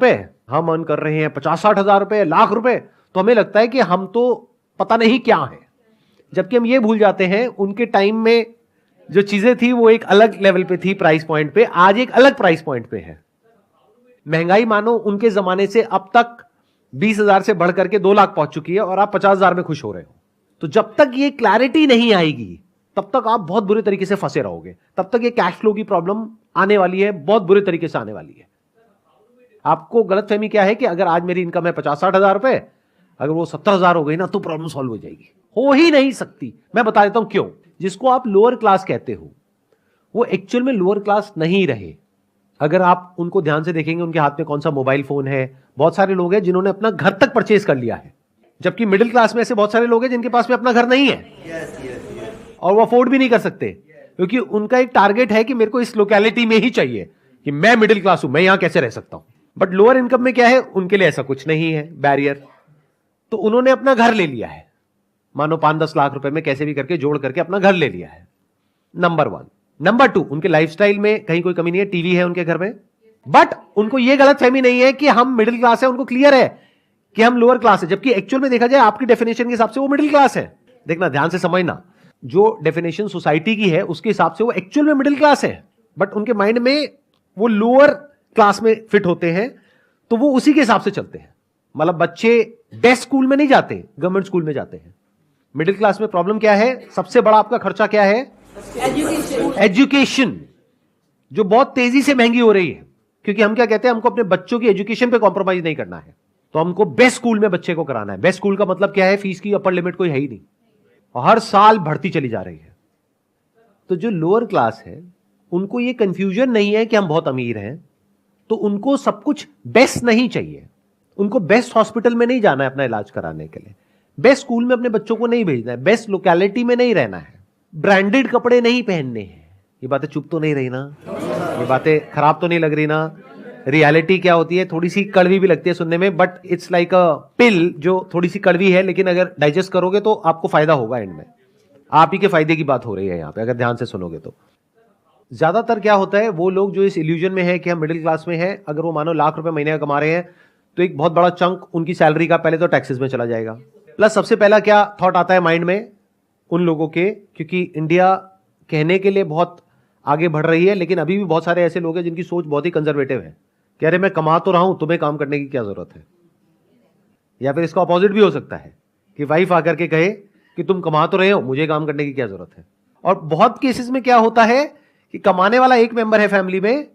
पे हम अर्न कर रहे हैं 50-60 हजार रुपए, लाख रुपए, तो हमें लगता है कि हम तो पता नहीं क्या है, जबकि हम ये भूल जाते हैं उनके टाइम में जो चीजें थी वो एक अलग लेवल पे थी, प्राइस पॉइंट पे, आज एक अलग प्राइस पॉइंट पे है। महंगाई मानो उनके जमाने से अब तक 20,000 से बढ़ करके 2 लाख पहुंच चुकी है और आप 50,000 में खुश हो रहे हो। तो जब तक ये क्लैरिटी नहीं आएगी तब तक आप बहुत बुरे तरीके से फंसे रहोगे, तब तक ये कैश फ्लो की प्रॉब्लम आने वाली है, बहुत बुरे तरीके से आने वाली है। आपको गलतफहमी क्या है कि अगर आज मेरी इनकम है 50-60 हजार रुपए, अगर वो 70,000 हो गई ना तो प्रॉब्लम सॉल्व हो जाएगी। हो ही नहीं सकती। मैं बता देता हूं क्यों। जिसको आप लोअर क्लास कहते हो वो एक्चुअल में लोअर क्लास नहीं रहे। अगर आप उनको ध्यान से देखेंगे, उनके हाथ में कौन सा मोबाइल फोन है। बहुत सारे लोग हैं जिन्होंने अपना घर तक परचेज कर लिया है, जबकि मिडिल क्लास में ऐसे बहुत सारे लोग हैं जिनके पास में अपना घर नहीं है और वो अफोर्ड भी नहीं कर सकते, क्योंकि उनका एक टारगेट है कि मेरे को इस लोकेलिटी में ही चाहिए, कि मैं मिडिल क्लास हूं, मैं यहां कैसे रह सकता हूं। बट लोअर इनकम में क्या है, उनके लिए ऐसा कुछ नहीं है बैरियर, तो उन्होंने अपना घर ले लिया है, मानो 5-10 लाख रुपए में कैसे भी करके जोड़ करके अपना घर ले लिया है। नंबर 1। नंबर 2, उनके लाइफस्टाइल में कहीं कोई कमी नहीं है, टीवी है उनके घर में, बट उनको यह गलतफहमी नहीं है कि हम मिडिल क्लास है, उनको क्लियर है कि हम लोअर क्लास है, जबकि एक्चुअल में देखा जाए आपकी डेफिनेशन के हिसाब से वो मिडिल क्लास है। देखना, ध्यान से समझना, जो डेफिनेशन सोसाइटी की है उसके हिसाब से वो एक्चुअल में मिडिल क्लास है, बट उनके माइंड में वो लोअर क्लास में फिट होते हैं, तो वो उसी के हिसाब से चलते हैं। मतलब बच्चे बेस्ट स्कूल में नहीं जाते, गवर्नमेंट स्कूल में जाते हैं। मिडिल क्लास में प्रॉब्लम क्या है, सबसे बड़ा आपका खर्चा क्या है, एजुकेशन, जो बहुत तेजी से महंगी हो रही है, क्योंकि हम क्या कहते हैं, हमको अपने बच्चों की एजुकेशन पे कॉम्प्रोमाइज नहीं करना है, तो हमको बेस्ट स्कूल में बच्चे को कराना है। बेस्ट स्कूल का मतलब क्या है, फीस की अपर लिमिट कोई है ही नहीं और हर साल बढ़ती चली जा रही है। तो जो लोअर क्लास है उनको ये कंफ्यूजन नहीं है कि हम बहुत अमीर हैं, तो उनको सब कुछ बेस्ट नहीं चाहिए, उनको बेस्ट हॉस्पिटल में नहीं जाना है अपना इलाज कराने के लिए, बेस्ट स्कूल में अपने बच्चों को नहीं भेजना है, बेस्ट लोकेलिटी में नहीं रहना है, ब्रांडेड कपड़े नहीं पहनने हैं। ये बातें चुप तो नहीं रही ना, ये बातें खराब तो नहीं लग रही ना। रियलिटी क्या होती है, थोड़ी सी कड़वी भी लगती है सुनने में, बट इट्स लाइक अ पिल जो थोड़ी सी कड़वी है, लेकिन अगर डाइजेस्ट करोगे तो आपको फायदा होगा एंड में। आप ही के फायदे की बात हो रही है यहां पे, अगर ध्यान से सुनोगे तो। ज्यादातर क्या होता है, वो लोग जो इस इल्यूजन में है कि हम मिडिल क्लास में है, अगर वो मानो लाख रुपए महीने का कमा रहे हैं तो एक बहुत बड़ा चंक उनकी सैलरी का पहले तो टैक्सेस में चला जाएगा। प्लस सबसे पहला क्या थॉट आता है माइंड में उन लोगों के, क्योंकि इंडिया कहने के लिए बहुत आगे बढ़ रही है, लेकिन अभी भी बहुत सारे ऐसे लोग हैं जिनकी सोच बहुत ही कंजर्वेटिव है, कह रहे मैं कमा तो रहा हूं, तुम्हें काम करने की क्या जरूरत है। या फिर इसका ऑपोजिट भी हो सकता है कि वाइफ आकर के कहे कि तुम कमा तो रहे हो, मुझे काम करने की क्या जरूरत है। और बहुत केसेस में क्या होता है कि कमाने वाला एक मेंबर है फैमिली में,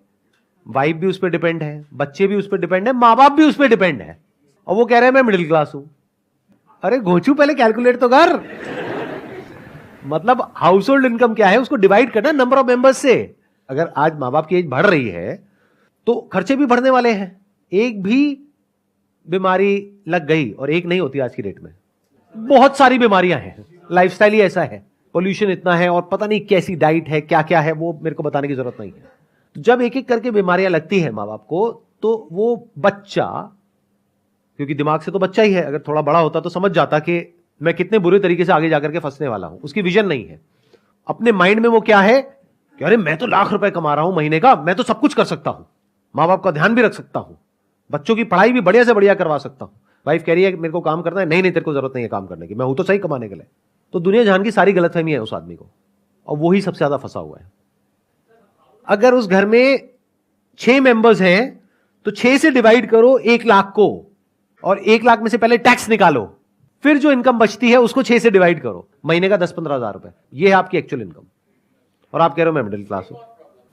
वाइफ भी उस पर डिपेंड है, बच्चे भी उस पर डिपेंड है, माँ बाप भी उस पर डिपेंड है, और वो कह रहे हैं मैं मिडिल क्लास हूं। अरे घोचू, पहले कैलकुलेट तो कर। मतलब हाउस होल्ड इनकम क्या है उसको डिवाइड करना नंबर ऑफ मेंबर्स से। अगर आज माँ बाप की एज बढ़ रही है तो खर्चे भी बढ़ने वाले हैं। एक भी बीमारी लग गई, और एक नहीं होती आज की डेट में, बहुत सारी बीमारियां हैं, लाइफस्टाइल ही ऐसा है, पोल्यूशन इतना है और पता नहीं कैसी डाइट है, क्या क्या है वो मेरे को बताने की जरूरत नहीं है। तो जब एक एक करके बीमारियां लगती है माँ बाप को, तो वो बच्चा, क्योंकि दिमाग से तो बच्चा ही है, अगर थोड़ा बड़ा होता तो समझ जाता कि मैं कितने बुरे तरीके से आगे जाकर के फंसने वाला हूं। उसकी विजन नहीं है, अपने माइंड में वो क्या है कि अरे मैं तो लाख रुपए कमा रहा हूं महीने का, मैं तो सब कुछ कर सकता हूं, माँ बाप का ध्यान भी रख सकता हूं, बच्चों की पढ़ाई भी बढ़िया से बढ़िया करवा सकता हूं। वाइफ कह रही है कि मेरे को काम करना है, नहीं नहीं तेरे को जरूरत नहीं है काम करने की, मैं हूं तो सही कमाने के लिए। तो दुनिया जहान की सारी गलतफहमी है उस आदमी को, और वही सबसे ज्यादा फंसा हुआ है। अगर उस घर में 6 मेंबर्स हैं तो 6 से डिवाइड करो 1 लाख को, और 1 लाख में से पहले टैक्स निकालो, फिर जो इनकम बचती है उसको 6 से डिवाइड करो, महीने का 10-15 हजार रुपए, ये है आपकी एक्चुअल इनकम। और आप कह रहे हो मैं मिडिल क्लास हूं।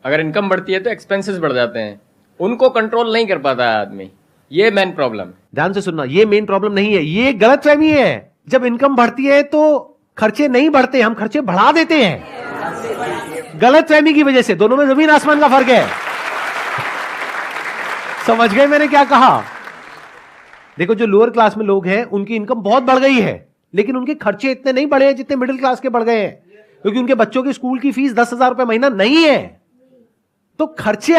अगर इनकम बढ़ती है तो एक्सपेंसेस बढ़ जाते हैं, उनको कंट्रोल नहीं कर पाता है आदमी, ये मेन प्रॉब्लम। ध्यान से सुनना, ये मेन प्रॉब्लम नहीं है, ये गलतफहमी है। जब इनकम बढ़ती है तो खर्चे नहीं बढ़ते, हम खर्चे बढ़ा देते हैं गलतफहमी की वजह से। दोनों में जमीन आसमान का फर्क है। समझ गए मैंने क्या कहा? देखो, जो लोअर क्लास में लोग हैं उनकी इनकम बहुत बढ़ गई है, लेकिन उनके खर्चे इतने नहीं बढ़े हैं जितने मिडिल क्लास के बढ़ गए हैं, क्योंकि उनके बच्चों की स्कूल की फीस 10,000 रुपए महीना नहीं है। तो खर्चे